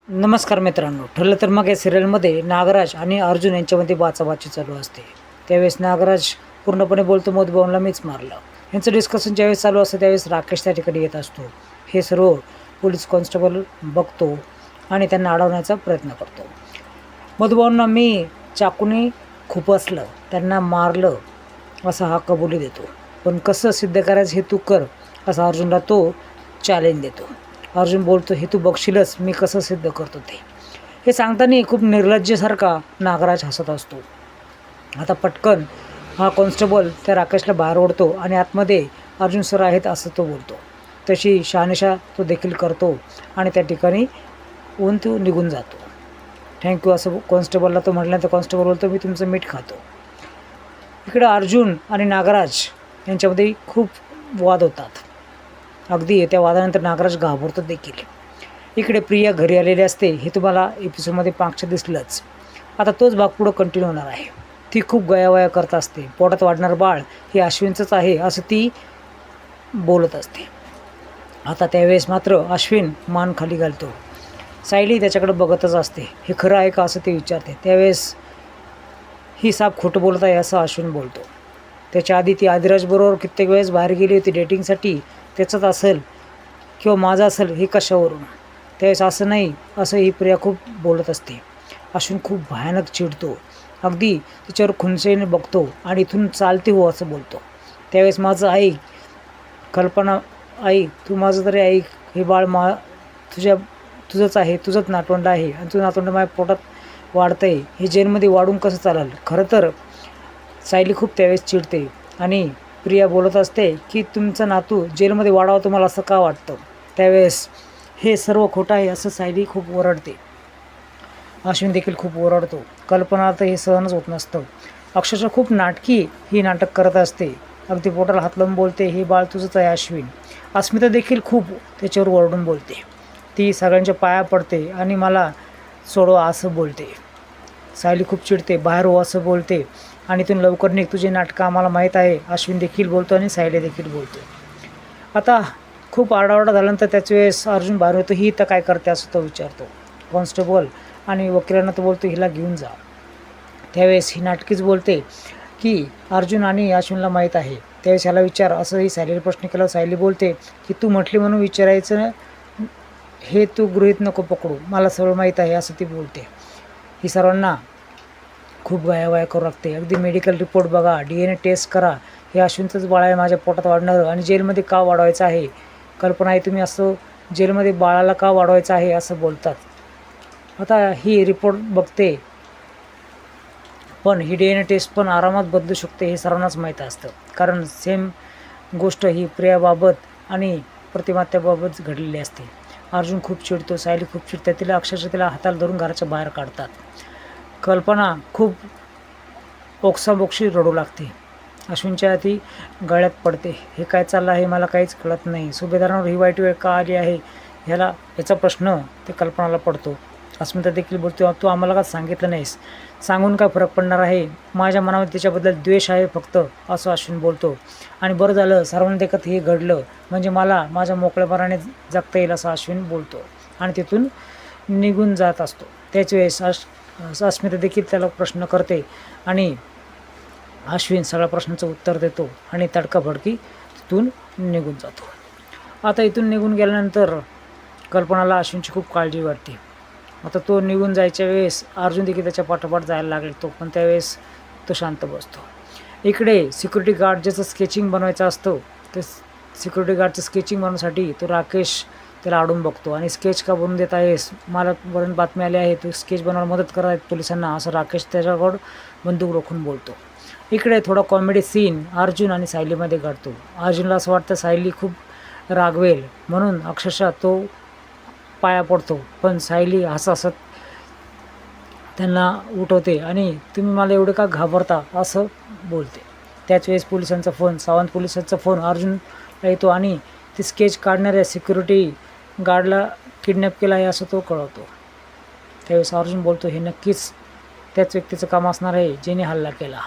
नमस्कार मित्रांनो. ठरलं तर मग या सिरियलमध्ये नागराज आणि अर्जुन यांच्यामध्ये बाचाबाची चालू असते. त्यावेळेस नागराज पूर्णपणे बोलतो, मधुभाऊला मीच मारलं. यांचं डिस्कशन ज्यावेळेस चालू असतं त्यावेळेस राकेश त्या ठिकाणी येत असतो. हे सर्व पोलीस कॉन्स्टेबल बघतो आणि त्यांना अडवण्याचा प्रयत्न करतो. मधुभाऊंना मी चाकूने खुपसलं, त्यांना मारलं असा हा कबुली देतो. पण कसं सिद्ध करायचं हे तू कर, असा अर्जुनला तो चॅलेंज देतो. अर्जुन बोलतो, हे तू बघशीलच मी कसं सिद्ध करतो ते. हे सांगताना खूप निर्लज्जसारखा नागराज हसत असतो. आता पटकन हा कॉन्स्टेबल त्या राकेशला बाहेर ओढतो आणि आतमध्ये अर्जुन सर आहेत असं तो बोलतो. तशी शहानिशा तो देखील करतो आणि त्या ठिकाणी तो निघून जातो. थँक्यू असं कॉन्स्टेबलला तो म्हटल्यानंतर कॉन्स्टेबल बोलतो, मी तुमचं मीठ खातो. इकडं अर्जुन आणि नागराज यांच्यामध्ये खूप वाद होतात. अगदी त्या वादानंतर नागराज घाबरतो देखील. इकडे प्रिया घरी आलेली असते. हे तुम्हाला एपिसोडमध्ये मागच्या दिसलंच. आता तोच भाग पुढं कंटिन्यू होणार आहे. ती खूप गयावया करत असते. पोटात वाढणारं बाळ हे अश्विनचंच आहे असं ती बोलत असते. आता त्यावेळेस मात्र अश्विन मान खाली घालतो. सायली त्याच्याकडे बघतच असते. हे खरं आहे का असं ते विचारते. त्यावेळेस ही साप खोटं बोलत आहे असं अश्विन बोलतो. त्याच्या आधी ती आदिराजबरोबर कित्येक वेळेस बाहेर गेली होती डेटिंगसाठी. त्याचंच असेल किंवा माझं असेल हे कशावरून. त्यावेळेस असं नाही असं ही प्रिया खूप बोलत असते. अश्विन खूप भयानक चिडतो. अगदी तिच्यावर खुनसेने बघतो आणि इथून चालते हो असं बोलतो. त्यावेळेस माझं ऐक कल्पना, ऐक तू माझं तरी ऐक. हे बाळ तुझंच आहे, तुझंच नातवंड आहे आणि तुझं नातवंड माझ्या पोटात वाढतं आहे. हे जेलमध्ये वाढून कसं चालेल. खरं तर सायली खूप त्यावेळेस चिडते आणि प्रिया बोलत असते की तुमचं नातू जेलमध्ये वाढावं तुम्हाला असं का वाटतं. त्यावेळेस हे सर्व खोटं आहे असं सायली खूप ओरडते. अश्विन देखील खूप ओरडतो. कल्पना तर हे सहनच होत नसतं. अक्षरशः खूप नाटकी ही नाटक करत असते. अगदी पोटाला हात लावून बोलते, हे बाळ तुझंच आहे अश्विन. अस्मिता देखील खूप त्याच्यावर ओरडून बोलते. ती सगळ्यांच्या पाया पडते आणि मला सोडवा असं बोलते. सायली खूप चिडते, बाहेर हो असं बोलते आणि इथून लवकर निघ, तुझे नाटकं आम्हाला माहीत आहे. अश्विन देखील बोलतो आणि सायली देखील बोलतो. आता खूप आरडाओरडा झाल्यानंतर त्याच वेळेस अर्जुन बाहेर होतो. ही तर काय करते असं तो विचारतो. कॉन्स्टेबल आणि वकिलांना तो बोलतो, हिला घेऊन जा. त्यावेळेस ही नाटकीच बोलते की अर्जुन आणि अश्विनला माहीत आहे. त्यावेळेस ह्याला विचार असंही सायलीला प्रश्न केला. सायली बोलते की तू म्हटली म्हणून विचारायचं हे तू गृहीत नको पकडू, मला सगळं माहीत आहे असं ती बोलते. ही सर्वांना खूप गयावया करू लागते. अगदी मेडिकल रिपोर्ट बघा, DNA टेस्ट करा, हे अश्विनचंच बाळ आहे माझ्या पोटात वाढणारं आणि जेलमध्ये का वाढवायचं आहे. कल्पना आहे तुम्ही असं जेलमध्ये बाळाला का वाढवायचं आहे असं बोलतात. आता ही रिपोर्ट बघते पण ही DNA टेस्ट पण आरामात बदलू शकते हे सर्वांनाच माहीत असतं. कारण सेम गोष्ट ही प्रियाबाबत आणि प्रतिमात्याबाबत घडलेली असते. अर्जुन खूप चिडतो. सायली खूप चिडते. तिला अक्षरशः तिला हाताला धरून घराच्या बाहेर काढतात. कल्पना खूप ओक्साबोक्शी रडू लागते. अश्विनच्या हाती गळ्यात पडते. हे काय चाललं आहे मला काहीच कळत नाही. सुभेदारांवर ही वाईट वेळ का आली आहे याचा प्रश्न ते कल्पनाला पडतो. अस्मिता देखील बोलतो, तू आम्हाला का सांगितलं नाहीस. सांगून काय फरक पडणार आहे. माझ्या मनामध्ये त्याच्याबद्दल द्वेष आहे फक्त असं अश्विन बोलतो. आणि बरं झालं सर्वांना देखत हे घडलं म्हणजे मला माझ्या मोकळेपणाने जगता येईल असं अश्विन बोलतो आणि तिथून निघून जात असतो. त्याच वेळेस अस्मिता देखील त्याला प्रश्न करते आणि अश्विन सगळ्या प्रश्नाचं उत्तर देतो आणि तडकाफडकी तिथून निघून जातो. आता इथून निघून गेल्यानंतर कल्पनाला अश्विनची खूप काळजी वाटते. आता तो निघून जायच्या वेळेस अर्जुन देखील त्याच्या पाठोपाठ जायला लागेल. तो पण त्यावेळेस तो शांत बसतो. इकडे सिक्युरिटी गार्ड ज्याचं स्केचिंग बनवायचं असतं ते सिक्युरिटी गार्डचं स्केचिंग बनवण्यासाठी तो राकेश त्याला अडून बघतो आणि स्केच का बनवून देत आहेस, मला वरून बातमी आली आहे तू स्केच बनवायला मदत करत आहेत पोलिसांना असं राकेश त्याच्याकडं बंदूक रोखून बोलतो. इकडे थोडा कॉमेडी सीन अर्जुन आणि सायलीमध्ये घडतो. अर्जुनला असं वाटतं सायली खूप रागवेल म्हणून अक्षरशः तो पाया पडतो. पण सायली हसत त्यांना उठवते आणि तुम्ही मला एवढे का घाबरता असं बोलते. त्याच वेळेस पोलिसांचा फोन, सावंत पोलिसांचा फोन अर्जुनला येतो आणि ते स्केच काढणाऱ्या सिक्युरिटी गार्डला किडनॅप केला आहे असं तो कळवतो. त्यावेळेस अर्जुन बोलतो, हे नक्कीच त्याच व्यक्तीचं काम असणार आहे ज्याने हल्ला केला.